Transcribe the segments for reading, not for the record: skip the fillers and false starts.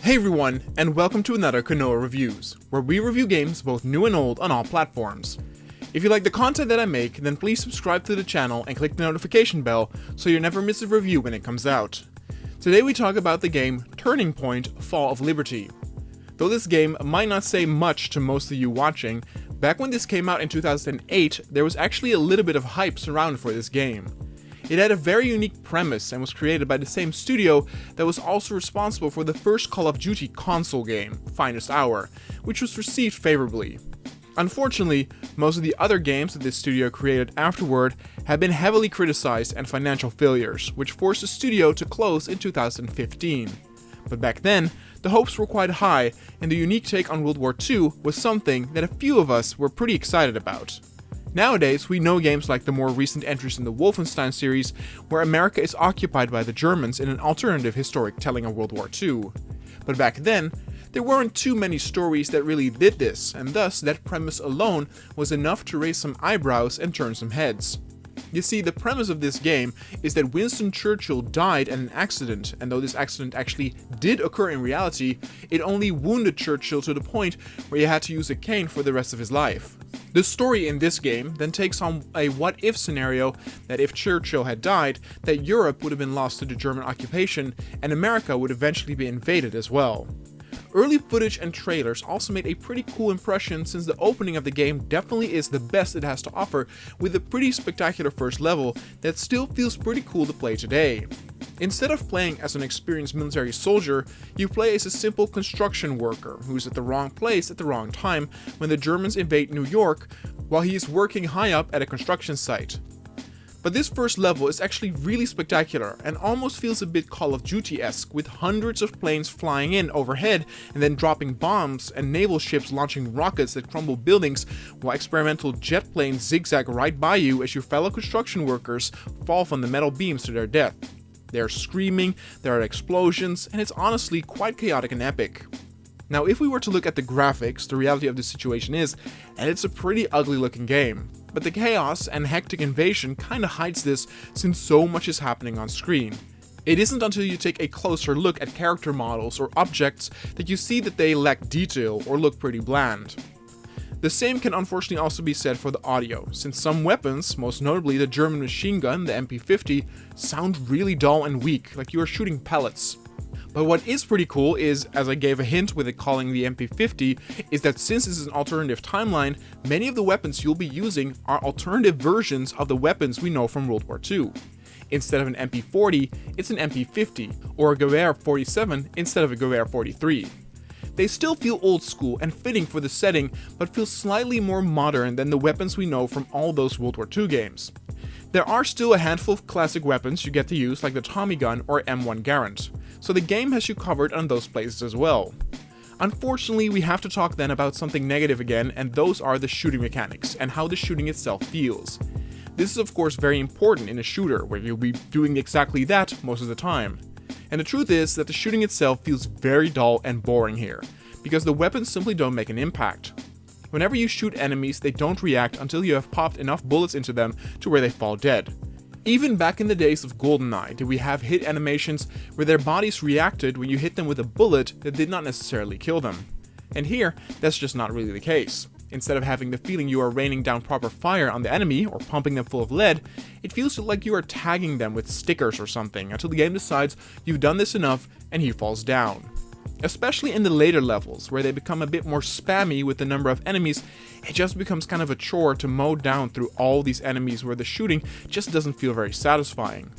Hey everyone, and welcome to another Kanoa Reviews, where we review games both new and old on all platforms. If you like the content that I make, then please subscribe to the channel and click the notification bell so you never miss a review when it comes out. Today we talk about the game Turning Point: Fall of Liberty. Though this game might not say much to most of you watching, back when this came out in 2008, there was actually a little bit of hype surrounded for this game. It had a very unique premise and was created by the same studio that was also responsible for the first Call of Duty console game, Finest Hour, which was received favorably. Unfortunately, most of the other games that this studio created afterward have been heavily criticized and financial failures, which forced the studio to close in 2015. But back then, the hopes were quite high, and the unique take on World War II was something that a few of us were pretty excited about. Nowadays, we know games like the more recent entries in the Wolfenstein series, where America is occupied by the Germans in an alternative historic telling of World War II. But back then, there weren't too many stories that really did this, and thus that premise alone was enough to raise some eyebrows and turn some heads. You see, the premise of this game is that Winston Churchill died in an accident, and though this accident actually did occur in reality, it only wounded Churchill to the point where he had to use a cane for the rest of his life. The story in this game then takes on a what-if scenario that if Churchill had died, that Europe would have been lost to the German occupation, and America would eventually be invaded as well. Early footage and trailers also made a pretty cool impression, since the opening of the game definitely is the best it has to offer, with a pretty spectacular first level that still feels pretty cool to play today. Instead of playing as an experienced military soldier, you play as a simple construction worker who's at the wrong place at the wrong time when the Germans invade New York while he is working high up at a construction site. But this first level is actually really spectacular and almost feels a bit Call of Duty-esque, with hundreds of planes flying in overhead and then dropping bombs, and naval ships launching rockets that crumble buildings, while experimental jet planes zigzag right by you as your fellow construction workers fall from the metal beams to their death. They are screaming, there are explosions, and it's honestly quite chaotic and epic. Now, if we were to look at the graphics, the reality of the situation is that it's a pretty ugly looking game. But the chaos and hectic invasion kinda hides this, since so much is happening on screen. It isn't until you take a closer look at character models or objects that you see that they lack detail or look pretty bland. The same can unfortunately also be said for the audio, since some weapons, most notably the German machine gun, the MP50, sound really dull and weak, like you are shooting pellets. But what is pretty cool is, as I gave a hint with it calling the MP50, is that since this is an alternative timeline, many of the weapons you'll be using are alternative versions of the weapons we know from World War II. Instead of an MP40, it's an MP50, or a Gewehr 47 instead of a Gewehr 43. They still feel old school and fitting for the setting, but feel slightly more modern than the weapons we know from all those World War II games. There are still a handful of classic weapons you get to use, like the Tommy gun or M1 Garand, so the game has you covered on those places as well. Unfortunately, we have to talk then about something negative again, and those are the shooting mechanics and how the shooting itself feels. This is of course very important in a shooter, where you'll be doing exactly that most of the time. And the truth is that the shooting itself feels very dull and boring here, because the weapons simply don't make an impact. Whenever you shoot enemies, they don't react until you have popped enough bullets into them to where they fall dead. Even back in the days of GoldenEye did we have hit animations where their bodies reacted when you hit them with a bullet that did not necessarily kill them. And here, that's just not really the case. Instead of having the feeling you are raining down proper fire on the enemy or pumping them full of lead, it feels like you are tagging them with stickers or something until the game decides you've done this enough and he falls down. Especially in the later levels, where they become a bit more spammy with the number of enemies, it just becomes kind of a chore to mow down through all these enemies, where the shooting just doesn't feel very satisfying.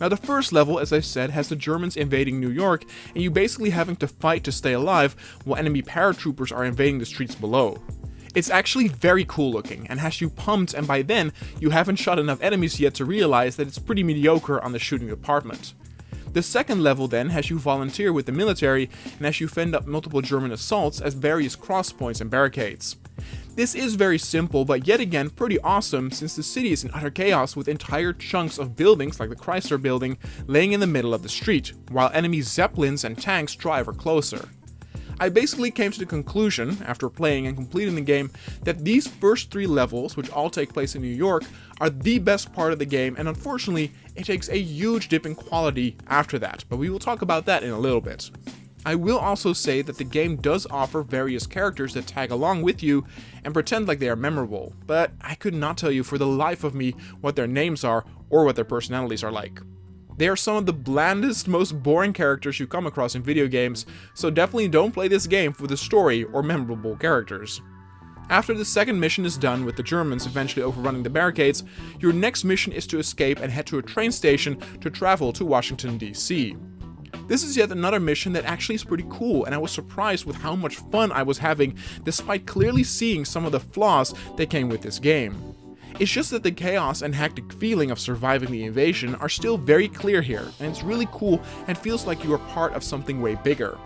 Now, the first level, as I said, has the Germans invading New York, and you basically having to fight to stay alive while enemy paratroopers are invading the streets below. It's actually very cool looking and has you pumped, and by then you haven't shot enough enemies yet to realize that it's pretty mediocre on the shooting department. The second level then has you volunteer with the military and has you fend up multiple German assaults at various crosspoints and barricades. This is very simple, but yet again pretty awesome, since the city is in utter chaos with entire chunks of buildings like the Chrysler Building laying in the middle of the street, while enemy zeppelins and tanks drive her closer. I basically came to the conclusion, after playing and completing the game, that these first three levels, which all take place in New York, are the best part of the game, and unfortunately, it takes a huge dip in quality after that, but we will talk about that in a little bit. I will also say that the game does offer various characters that tag along with you and pretend like they are memorable, but I could not tell you for the life of me what their names are or what their personalities are like. They are some of the blandest, most boring characters you come across in video games, so definitely don't play this game for the story or memorable characters. After the second mission is done with the Germans eventually overrunning the barricades, your next mission is to escape and head to a train station to travel to Washington, D.C. This is yet another mission that actually is pretty cool, and I was surprised with how much fun I was having despite clearly seeing some of the flaws that came with this game. It's just that the chaos and hectic feeling of surviving the invasion are still very clear here, and it's really cool and feels like you are part of something way bigger.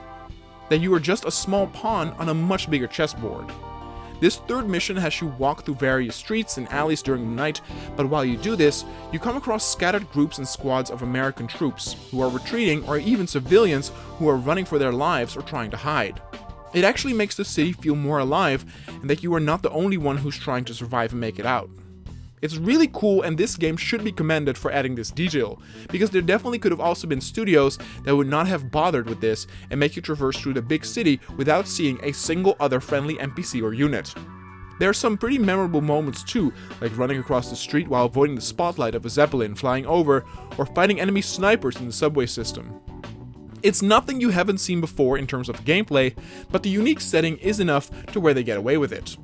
That you are just a small pawn on a much bigger chessboard. This third mission has you walk through various streets and alleys during the night, but while you do this, you come across scattered groups and squads of American troops who are retreating, or even civilians who are running for their lives or trying to hide. It actually makes the city feel more alive, and that you are not the only one who's trying to survive and make it out. It's really cool, and this game should be commended for adding this detail, because there definitely could have also been studios that would not have bothered with this and make you traverse through the big city without seeing a single other friendly NPC or unit. There are some pretty memorable moments too, like running across the street while avoiding the spotlight of a Zeppelin flying over, or fighting enemy snipers in the subway system. It's nothing you haven't seen before in terms of gameplay, but the unique setting is enough to where they get away with it.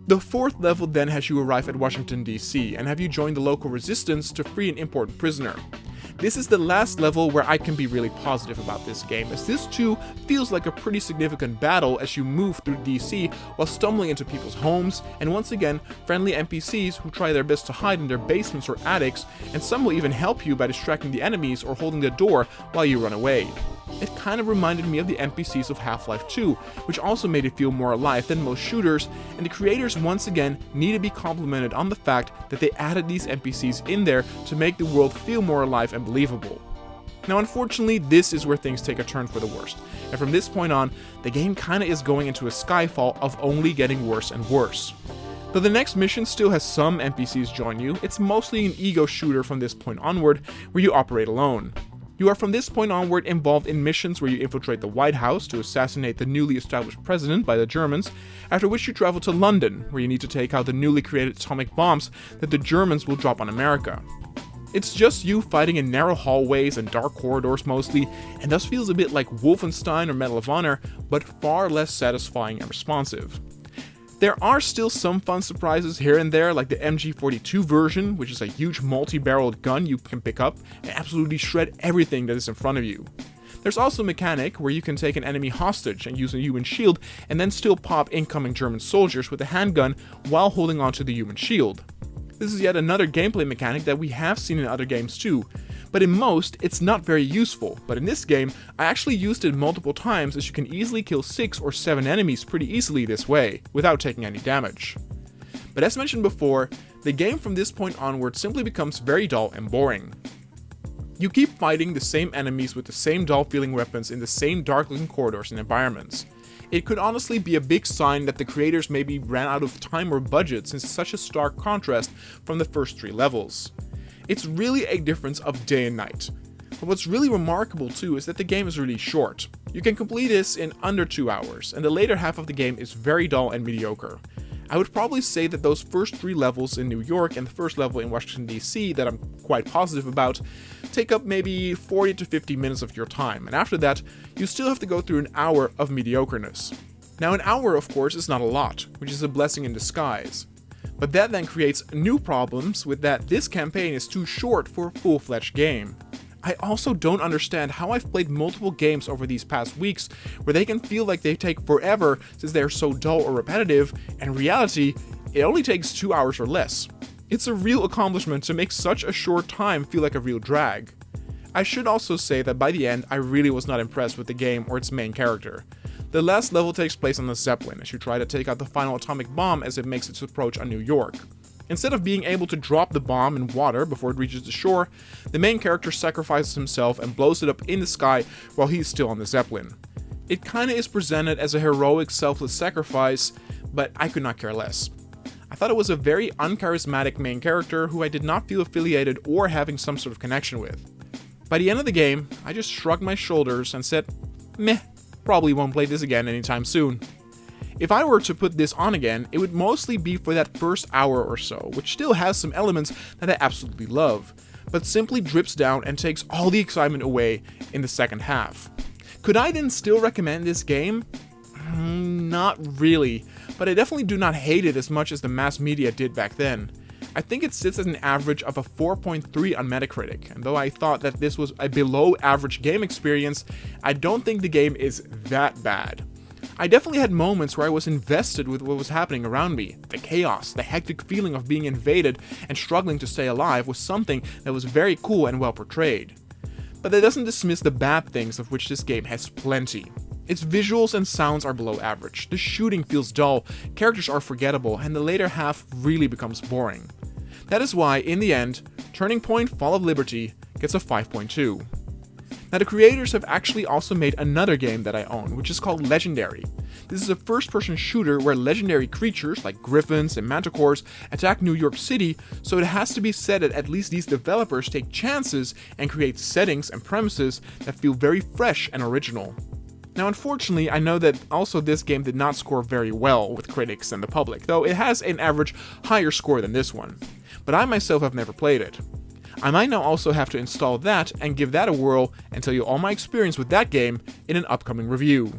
The fourth level then has you arrive at Washington, D.C. and have you join the local resistance to free an important prisoner. This is the last level where I can be really positive about this game, as this too feels like a pretty significant battle as you move through DC while stumbling into people's homes, and once again, friendly NPCs who try their best to hide in their basements or attics, and some will even help you by distracting the enemies or holding the door while you run away. It kind of reminded me of the NPCs of Half-Life 2, which also made it feel more alive than most shooters, and the creators once again need to be complimented on the fact that they added these NPCs in there to make the world feel more alive and believable. Now unfortunately, this is where things take a turn for the worst, and from this point on, the game kinda is going into a skyfall of only getting worse and worse. Though the next mission still has some NPCs join you, it's mostly an ego shooter from this point onward, where you operate alone. You are from this point onward involved in missions where you infiltrate the White House to assassinate the newly established president by the Germans, after which you travel to London, where you need to take out the newly created atomic bombs that the Germans will drop on America. It's just you fighting in narrow hallways and dark corridors mostly, and thus feels a bit like Wolfenstein or Medal of Honor, but far less satisfying and responsive. There are still some fun surprises here and there, like the MG42 version, which is a huge multi-barreled gun you can pick up and absolutely shred everything that is in front of you. There's also a mechanic where you can take an enemy hostage and use a human shield and then still pop incoming German soldiers with a handgun while holding onto the human shield. This is yet another gameplay mechanic that we have seen in other games too, but in most, it's not very useful, but in this game, I actually used it multiple times, as you can easily kill 6 or 7 enemies pretty easily this way, without taking any damage. But as mentioned before, the game from this point onward simply becomes very dull and boring. You keep fighting the same enemies with the same dull feeling weapons in the same dark looking corridors and environments. It could honestly be a big sign that the creators maybe ran out of time or budget, since it's such a stark contrast from the first 3 levels. It's really a difference of day and night. But what's really remarkable too is that the game is really short. You can complete this in under 2 hours, and the later half of the game is very dull and mediocre. I would probably say that those first 3 levels in New York and the first level in Washington DC that I'm quite positive about take up maybe 40 to 50 minutes of your time, and after that, you still have to go through an hour of mediocreness. Now an hour of course is not a lot, which is a blessing in disguise. But that then creates new problems with that this campaign is too short for a full-fledged game. I also don't understand how I've played multiple games over these past weeks where they can feel like they take forever since they're so dull or repetitive, and in reality, it only takes 2 hours or less. It's a real accomplishment to make such a short time feel like a real drag. I should also say that by the end, I really was not impressed with the game or its main character. The last level takes place on the Zeppelin as you try to take out the final atomic bomb as it makes its approach on New York. Instead of being able to drop the bomb in water before it reaches the shore, the main character sacrifices himself and blows it up in the sky while he's still on the Zeppelin. It kinda is presented as a heroic, selfless sacrifice, but I could not care less. I thought it was a very uncharismatic main character who I did not feel affiliated or having some sort of connection with. By the end of the game, I just shrugged my shoulders and said, meh. probably won't play this again anytime soon. If I were to put this on again, it would mostly be for that first hour or so, which still has some elements that I absolutely love, but simply drips down and takes all the excitement away in the second half. Could I then still recommend this game? Not really, but I definitely do not hate it as much as the mass media did back then. I think it sits at an average of a 4.3 on Metacritic, and though I thought that this was a below average game experience, I don't think the game is that bad. I definitely had moments where I was invested with what was happening around me. The chaos, the hectic feeling of being invaded and struggling to stay alive was something that was very cool and well portrayed. But that doesn't dismiss the bad things of which this game has plenty. Its visuals and sounds are below average, the shooting feels dull, characters are forgettable, and the later half really becomes boring. That is why, in the end, Turning Point Fall of Liberty gets a 5.2. Now, the creators have actually also made another game that I own, which is called Legendary. This is a first-person shooter where legendary creatures, like griffins and manticores, attack New York City, so it has to be said that at least these developers take chances and create settings and premises that feel very fresh and original. Now, unfortunately, I know that also this game did not score very well with critics and the public, though it has an average higher score than this one. But I myself have never played it. I might now also have to install that and give that a whirl and tell you all my experience with that game in an upcoming review.